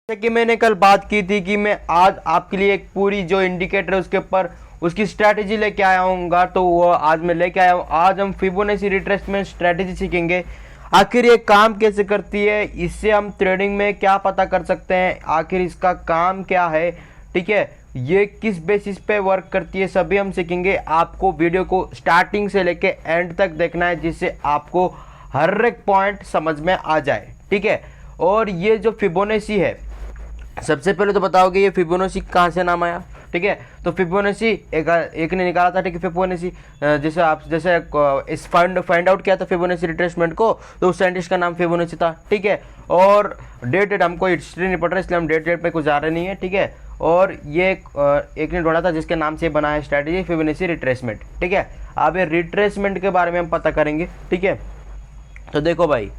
जैसे कि मैंने कल बात की थी कि मैं आज आपके लिए एक पूरी जो इंडिकेटर है उसके ऊपर उसकी स्ट्रैटेजी लेके आया हूँगा, तो वो आज मैं लेके आया हूँ। आज हम फिबोनाची रिट्रेसमेंट स्ट्रैटेजी सीखेंगे। आखिर ये काम कैसे करती है, इससे हम ट्रेडिंग में क्या पता कर सकते हैं, आखिर इसका काम क्या है, ठीक है, ये किस बेसिस पे वर्क करती है, सभी हम सीखेंगे। आपको वीडियो को स्टार्टिंग से लेके एंड तक देखना है, जिससे आपको हर एक पॉइंट समझ में आ जाए, ठीक है। और ये जो फिबोनाची है, सबसे पहले तो बताओगे ये फिबोनाची कहाँ से नाम आया, ठीक है। तो फिबोनाची एक ने निकाला था, ठीक है। फिबोनाची जैसे इस फाइंड आउट किया था फिबोनाची रिट्रेसमेंट को, तो उस साइंटिस्ट का नाम फिबोनाची था, ठीक है। और डेट हमको हिस्ट्री नहीं पड़ रहा, इसलिए हम डेट पे कुछ जा रहे नहीं है, ठीक है। और ये एक ने ढूंढा था जिसके नाम से बना है स्ट्रैटेजी फिबोनाची रिट्रेसमेंट, ठीक है। अब ये रिट्रेसमेंट के बारे में हम पता करेंगे, ठीक है। तो देखो भाई,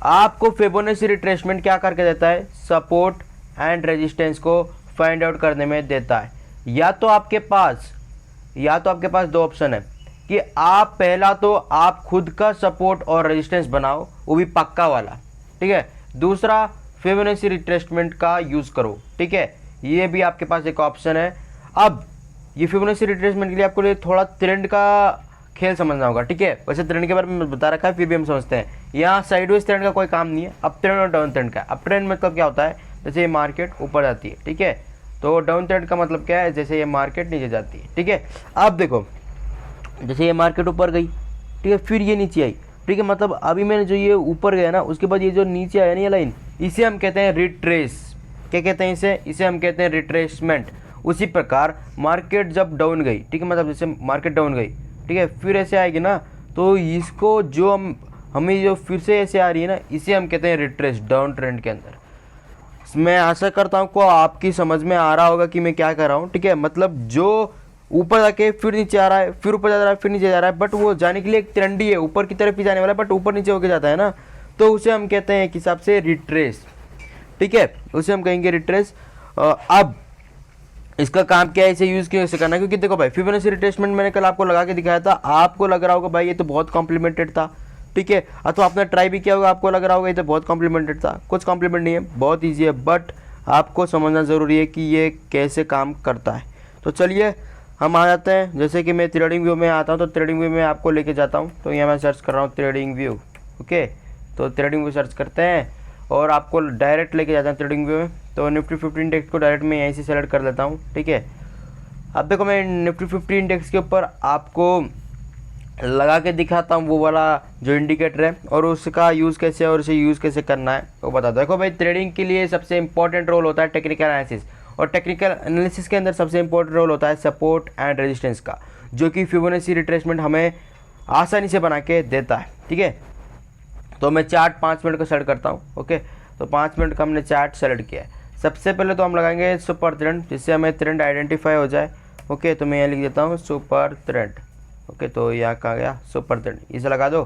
आपको फिबोनाची रिट्रेसमेंट क्या करके देता है, सपोर्ट एंड रेजिस्टेंस को फाइंड आउट करने में देता है। या तो आपके पास दो ऑप्शन है कि आप पहला तो आप खुद का सपोर्ट और रेजिस्टेंस बनाओ, वो भी पक्का वाला, ठीक है। दूसरा फिबोनाची रिट्रेसमेंट का यूज करो, ठीक है। ये भी आपके पास एक ऑप्शन है। अब ये फिबोनाची रिट्रेसमेंट के लिए आपको थोड़ा ट्रेंड का खेल समझना होगा, ठीक है। वैसे ट्रेंड के बारे में बता रखा है, फिर भी हम समझते हैं। यहाँ साइडवेज ट्रेंड का कोई काम नहीं है, अप ट्रेंड और डाउन ट्रेंड का। अप ट्रेंड मतलब क्या होता है, जैसे ये मार्केट ऊपर जाती है, ठीक है। तो डाउन ट्रेंड का मतलब क्या है, जैसे ये मार्केट नीचे जाती है, ठीक है। अब देखो, जैसे ये मार्केट ऊपर गई, ठीक है, फिर ये नीचे आई, ठीक है। मतलब अभी मैंने जो ये ऊपर गया ना, उसके बाद ये जो नीचे आया ना ये लाइन, इसे हम कहते हैं रिट्रेस। क्या कहते हैं इसे हम कहते हैं रिट्रेसमेंट। उसी प्रकार मार्केट जब डाउन गई, ठीक है, मतलब जैसे मार्केट डाउन गई, ठीक है, फिर ऐसे आएगी ना, तो इसको जो हमें जो फिर से ऐसे आ रही है ना, इसे हम कहते हैं रिट्रेस डाउन ट्रेंड के अंदर। मैं आशा करता हूँ को आपकी समझ में आ रहा होगा कि मैं क्या कर रहा हूँ, ठीक है। मतलब जो ऊपर जाके फिर नीचे आ रहा है, फिर ऊपर जा रहा है, फिर नीचे जा रहा है, बट वो जाने के लिए एक ट्रेंड ही है, ऊपर की तरफ ही जाने वाला है, बट ऊपर नीचे होके जाता है ना, तो उसे हम कहते हैं एक हिसाब से रिट्रेस, ठीक है, उसे हम कहेंगे रिट्रेस। अब इसका काम क्या है, इसे यूज कैसे करना है, क्योंकि देखो भाई फिबोनाची रिट्रेसमेंट मैंने कल आपको लगा के दिखाया था, आपको लग रहा होगा भाई ये तो बहुत कॉम्प्लीमेंटेड था, ठीक है। अथवा आपने ट्राई भी किया होगा, आपको लग रहा होगा ये तो बहुत कॉम्प्लीमेंटेड था। कुछ कॉम्प्लीमेंट नहीं है, बहुत ईजी है, बट आपको समझना ज़रूरी है कि ये कैसे काम करता है। तो चलिए हम आ जाते हैं। जैसे कि मैं ट्रेडिंग व्यू में आता हूँ, तो ट्रेडिंग व्यू में आपको लेके जाता हूँ। तो यहाँ मैं सर्च कर रहा हूँ ट्रेडिंग व्यू, ओके। तो ट्रेडिंग व्यू सर्च करते हैं और आपको डायरेक्ट लेके जाता हूँ ट्रेडिंग व्यू में। तो निफ्टी 50 इंडेक्स को डायरेक्ट मैं यहीं से सेलेक्ट कर लेता हूँ, ठीक है। अब देखो मैं निफ्टी 50 इंडेक्स के ऊपर आपको लगा के दिखाता हूँ वो वाला जो इंडिकेटर है, और उसका यूज़ कैसे है और उसे यूज़ कैसे करना है वो बता दो। देखो भाई, ट्रेडिंग के लिए सबसे इंपॉर्टेंट रोल होता है टेक्निकल एनालिसिस, और टेक्निकल एनालिसिस के अंदर सबसे इंपॉर्टेंट रोल होता है सपोर्ट एंड रेजिस्टेंस का, जो कि फिबोनाची रिट्रेसमेंट हमें आसानी से बना के देता है, ठीक है। तो मैं चार्ट 5 मिनट का सेलेक्ट करता हूँ, ओके। तो 5 मिनट का हमने चार्ट सेलेक्ट किया है। सबसे पहले तो हम लगाएंगे सुपर ट्रेंड, जिससे हमें ट्रेंड आइडेंटिफाई हो जाए, ओके। तो मैं यहाँ लिख देता हूँ सुपर ट्रेंड, ओके। तो यहाँ कहाँ गया, सुपर ट्रेंड, इसे लगा दो,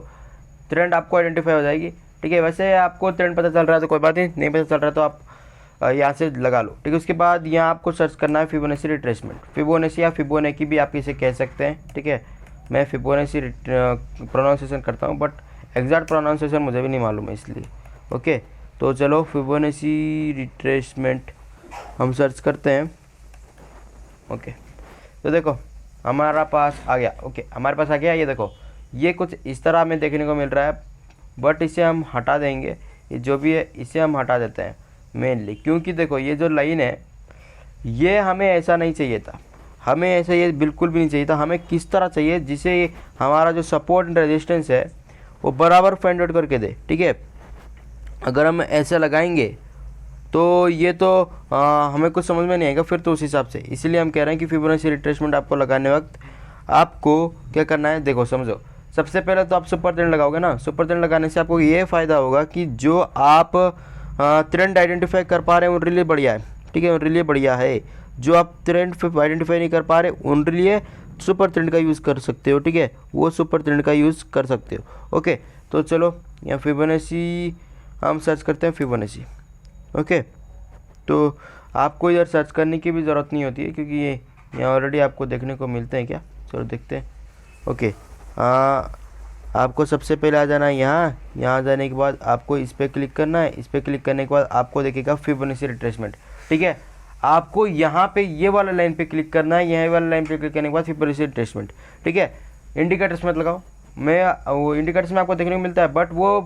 ट्रेंड आपको आइडेंटिफाई हो जाएगी, ठीक है। वैसे आपको ट्रेंड पता चल रहा है तो कोई बात नहीं पता चल रहा है तो आप यहाँ से लगा लो, ठीक है। उसके बाद यहाँ आपको सर्च करना है फिबोनाची रिट्रेसमेंट, फिबोनाची या फिबोनाची भी आप इसे कह सकते हैं, ठीक है। मैं फिबोनाची प्रोनाउंसिएशन करता हूँ, बट एग्जैक्ट प्रोनाउंसिएशन मुझे भी नहीं मालूम है, इसलिए, ओके। तो चलो फिबोनाची रिट्रेसमेंट हम सर्च करते हैं, ओके। तो देखो हमारा पास आ गया, ओके, हमारे पास आ गया। ये देखो, ये कुछ इस तरह हमें देखने को मिल रहा है, बट इसे हम हटा देंगे, ये जो भी है इसे हम हटा देते हैं मेनली, क्योंकि देखो ये जो लाइन है ये हमें ऐसा नहीं चाहिए था, हमें ऐसा ये बिल्कुल भी नहीं चाहिए था। हमें किस तरह चाहिए, जिसे हमारा जो सपोर्ट एंड रेजिस्टेंस है वो बराबर फाइंड आउट करके दे, ठीक है। अगर हम ऐसे लगाएंगे तो ये तो हमें कुछ समझ में नहीं आएगा फिर तो उस हिसाब से, इसलिए हम कह रहे हैं कि फिबोनाची रिट्रेसमेंट आपको लगाने वक्त आपको क्या करना है, देखो समझो। सबसे पहले तो आप सुपर ट्रेंड लगाओगे ना, सुपर ट्रेंड लगाने से आपको ये फ़ायदा होगा कि जो आप ट्रेंड आइडेंटिफाई कर पा रहे हैं उनके लिए बढ़िया है, ठीक है, उनके लिए बढ़िया है। जो आप ट्रेंड आइडेंटिफाई नहीं कर पा रहे उनके लिए सुपर ट्रेंड का यूज़ कर सकते हो, ठीक है, वो सुपर ट्रेंड का यूज़ कर सकते हो, ओके। तो चलो यहाँ फिबोनाची हम सर्च करते हैं, फिबोनाची, ओके। तो आपको इधर सर्च करने की भी ज़रूरत नहीं होती है, क्योंकि ये यहाँ ऑलरेडी आपको देखने को मिलते हैं। क्या, चलो देखते हैं, ओके। आपको सबसे पहले आ जाना है यहाँ जाने के बाद आपको इस पर क्लिक करना है। इस पर क्लिक करने के बाद आपको दिखेगा फिबोनाची रिट्रेसमेंट, ठीक है। आपको यहाँ पे ये वाला लाइन पे क्लिक करना है, यह वाला लाइन पे क्लिक करने के बाद फिबोनाची रिट्रेसमेंट, ठीक है। इंडिकेटर्स मत लगाओ, वो इंडिकेटर्स में आपको देखने को मिलता है बट वो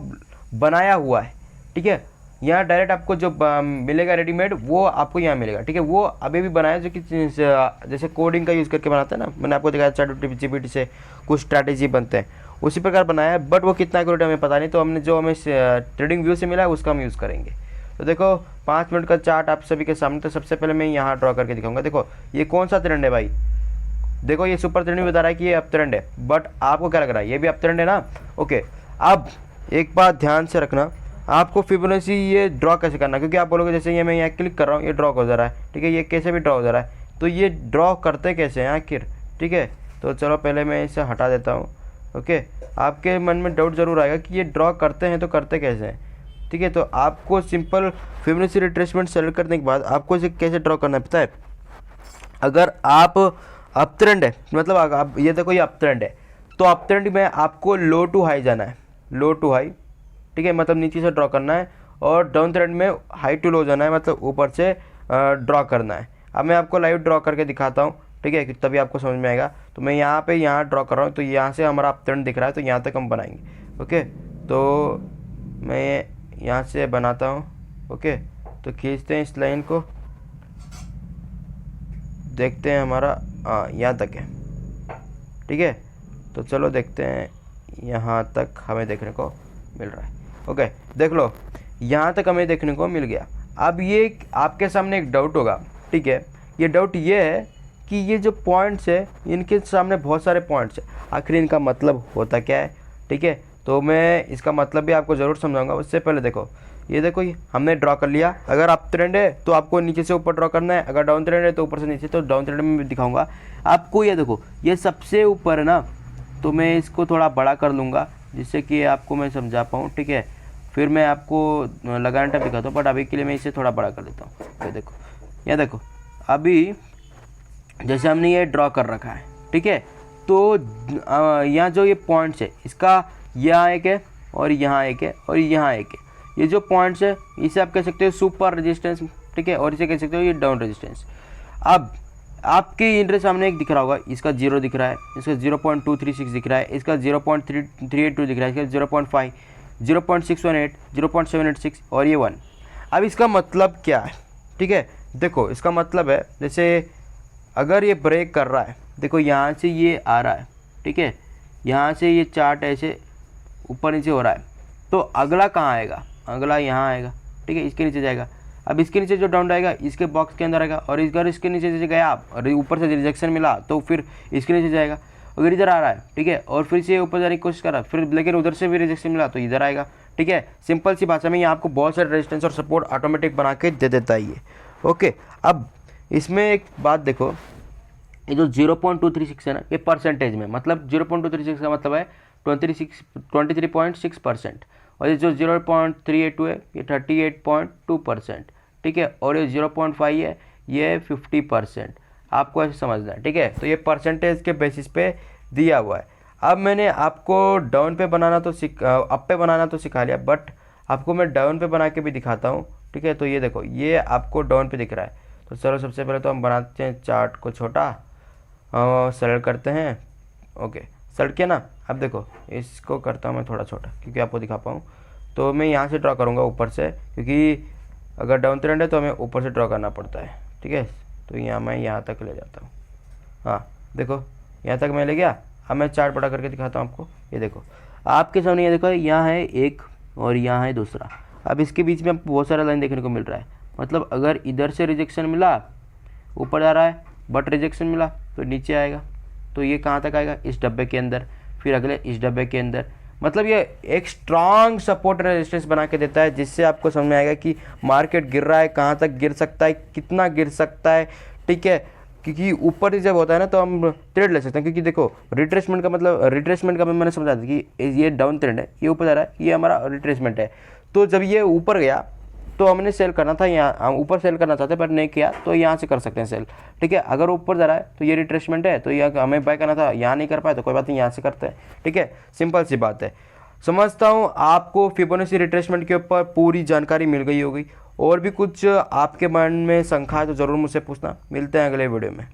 बनाया हुआ है, ठीक है। यहाँ डायरेक्ट आपको जो मिलेगा रेडीमेड वो आपको यहाँ मिलेगा, ठीक है। वो अभी भी बनाया जो कि जैसे कोडिंग का यूज़ करके बनाते हैं ना, मैंने आपको दिखाया ChatGPT से कुछ स्ट्रैटेजी बनते हैं, उसी प्रकार बनाया है। बट वो कितना एक्यूरेट हमें पता नहीं, तो हमने जो हमें ट्रेडिंग व्यू से मिला है उसका हम यूज़ करेंगे। तो देखो 5 मिनट का चार्ट आप सभी के सामने। तो सबसे पहले मैं यहाँ ड्रॉ करके दिखाऊंगा। देखो ये कौन सा ट्रेंड है भाई, देखो ये सुपर ट्रेंड भी बता रहा है कि ये अप ट्रेंड है, बट आपको क्या लग रहा है ये भी अप ट्रेंड है ना। ओके, अब एक बात ध्यान से रखना, आपको फिबोनाची ये ड्रॉ कैसे करना, क्योंकि आप बोलोगे जैसे ये मैं यहाँ क्लिक कर रहा हूँ ये ड्रॉ हो जा रहा है, ठीक है, ये कैसे भी ड्रॉ हो जा रहा है, तो ये ड्रॉ करते कैसे हैं आखिर, ठीक है। तो चलो पहले मैं इसे हटा देता हूँ। ओके, आपके मन में डाउट ज़रूर आएगा कि ये ड्रॉ करते हैं तो करते कैसे हैं, ठीक है। तो आपको सिंपल फिबोनाची रिट्रेसमेंट सेलेक्ट करने के बाद आपको इसे कैसे ड्रॉ करना है पता है। अगर आप अप ट्रेंड है, मतलब आप ये देखो ये अप ट्रेंड है, तो अप ट्रेंड में आपको लो टू हाई जाना है, लो टू हाई, ठीक है, मतलब नीचे से ड्रॉ करना है। और डाउन ट्रेंड में हाई टू लो जाना है, मतलब ऊपर से ड्रॉ करना है। अब मैं आपको लाइव ड्रॉ करके दिखाता हूँ, ठीक है, तभी आपको समझ में आएगा। तो मैं यहाँ ड्रॉ कर रहा हूँ, तो यहाँ से हमारा अप ट्रेंड दिख रहा है, तो यहाँ तक हम बनाएंगे। ओके, तो मैं यहाँ से बनाता हूँ। ओके, तो खींचते हैं इस लाइन को, देखते हैं हमारा यहाँ तक है, ठीक है। तो चलो देखते हैं, यहाँ तक हमें देखने को मिल रहा है। ओके, देख लो यहाँ तक हमें देखने को मिल गया। अब ये आपके सामने एक डाउट होगा, ठीक है, ये डाउट ये है कि ये जो पॉइंट्स है इनके सामने बहुत सारे पॉइंट्स है, आखिर इनका मतलब होता क्या है, ठीक है। तो मैं इसका मतलब भी आपको ज़रूर समझाऊंगा। उससे पहले देखो ये देखो, ये हमने ड्रॉ कर लिया। अगर अप ट्रेंड है तो आपको नीचे से ऊपर ड्रॉ करना है, अगर डाउन ट्रेंड है तो ऊपर से नीचे। तो डाउन ट्रेंड में भी दिखाऊंगा आपको। ये देखो ये सबसे ऊपर है ना, तो मैं इसको थोड़ा बड़ा कर लूँगा जिससे कि आपको मैं समझा पाऊँ, ठीक है। फिर मैं आपको लगाने टाइम दिखाता हूँ, बट अभी के लिए मैं इसे थोड़ा बड़ा कर देता हूँ। ये देखो, ये देखो, अभी जैसे हमने ये ड्रॉ कर रखा है, ठीक है। तो यहाँ जो ये पॉइंट्स है, इसका यहाँ एक है और यहाँ एक है और यहाँ एक है। ये जो पॉइंट्स है इसे आप कह सकते हो सुपर रेजिस्टेंस, ठीक है, और इसे कह सकते हो ये डाउन रेजिस्टेंस। अब आपके इनके सामने एक दिख रहा होगा, इसका 0 दिख रहा है, इसका 0.236 दिख रहा है, इसका 0.382 दिख रहा है, इसका 0.5, 0.618, 0.786 और ये 1। अब इसका मतलब क्या है, ठीक है। देखो इसका मतलब है, जैसे अगर ये ब्रेक कर रहा है, देखो यहाँ से ये आ रहा है, ठीक है, यहाँ से ये चार्ट ऐसे ऊपर नीचे हो रहा है, तो अगला कहाँ आएगा, अगला यहाँ आएगा, ठीक है, इसके नीचे जाएगा। अब इसके नीचे जो डाउन आएगा इसके बॉक्स के अंदर आएगा, और अगर इसके नीचे जैसे गया आप और ऊपर से रिजेक्शन मिला तो फिर इसके नीचे जाएगा। अगर इधर आ रहा है, ठीक है, और फिर से ऊपर जाने की कोशिश कर रहा है, फिर लेकिन उधर से भी रिजेक्शन मिला तो इधर आएगा, ठीक है। सिंपल सी भाषा में ये आपको बहुत सारे रेजिस्टेंस और सपोर्ट ऑटोमेटिक बना के दे देता है ये। ओके, अब इसमें एक बात देखो, ये जो 0.236 है ना, ये परसेंटेज में, मतलब 0.236 का मतलब है 23.6%, और ये जो 0.382 है ये 38.2%, ठीक है, और ये 0.5 है ये 50%। आपको ऐसे समझना है, ठीक है। तो ये परसेंटेज के बेसिस पे दिया हुआ है। अब मैंने आपको डाउन पे बनाना तो अप पे बनाना तो सिखा लिया, बट आपको मैं डाउन पे बना के भी दिखाता हूँ, ठीक है। तो ये देखो ये आपको डाउन पे दिख रहा है। तो चलो सबसे पहले तो हम बनाते हैं चार्ट को छोटा, सेलेक्ट करते हैं। ओके, सेलेक्ट किया ना। अब देखो इसको करता हूँ मैं थोड़ा छोटा क्योंकि आपको दिखा पाऊँ। तो मैं यहाँ से ड्रॉ करूँगा ऊपर से, क्योंकि अगर डाउन ट्रेंड है तो हमें ऊपर से ड्रॉ करना पड़ता है, ठीक है। तो यहाँ मैं यहाँ तक ले जाता हूँ, हाँ देखो यहाँ तक मैं ले गया। अब मैं चार्ट बड़ा करके दिखाता हूँ आपको। ये देखो आपके सामने, ये देखो यहाँ है एक और यहाँ है दूसरा। अब इसके बीच में आपको बहुत सारा लाइन देखने को मिल रहा है, मतलब अगर इधर से रिजेक्शन मिला ऊपर जा रहा है, बट रिजेक्शन मिला तो नीचे आएगा। तो ये कहाँ तक आएगा, इस डब्बे के अंदर, फिर अगले इस डब्बे के अंदर। मतलब ये एक स्ट्रॉन्ग सपोर्ट रेजिस्टेंस बना के देता है, जिससे आपको समझ में आएगा कि मार्केट गिर रहा है, कहाँ तक गिर सकता है, कितना गिर सकता है, ठीक है। क्योंकि ऊपर ही जब होता है ना तो हम ट्रेड ले सकते हैं, क्योंकि देखो रिट्रेसमेंट का मतलब, रिट्रेसमेंट का मैंने समझा था कि ये डाउन ट्रेंड है, ये ऊपर जा रहा है, ये हमारा रिट्रेसमेंट है। तो जब ये ऊपर गया तो हमने सेल करना था यहाँ, हम ऊपर सेल करना चाहते पर नहीं किया, तो यहाँ से कर सकते हैं सेल। ठीक है, अगर ऊपर जा रहा है तो ये रिट्रेसमेंट है, तो यह हमें बाय करना था, यहाँ नहीं कर पाए तो कोई बात नहीं, यहाँ से करते हैं। ठीक है, सिंपल सी बात है। समझता हूँ आपको फिबोनाची रिट्रेसमेंट के ऊपर पूरी जानकारी मिल गई होगी। और भी कुछ आपके मन में शंका है तो ज़रूर मुझसे पूछना। मिलते हैं अगले वीडियो में।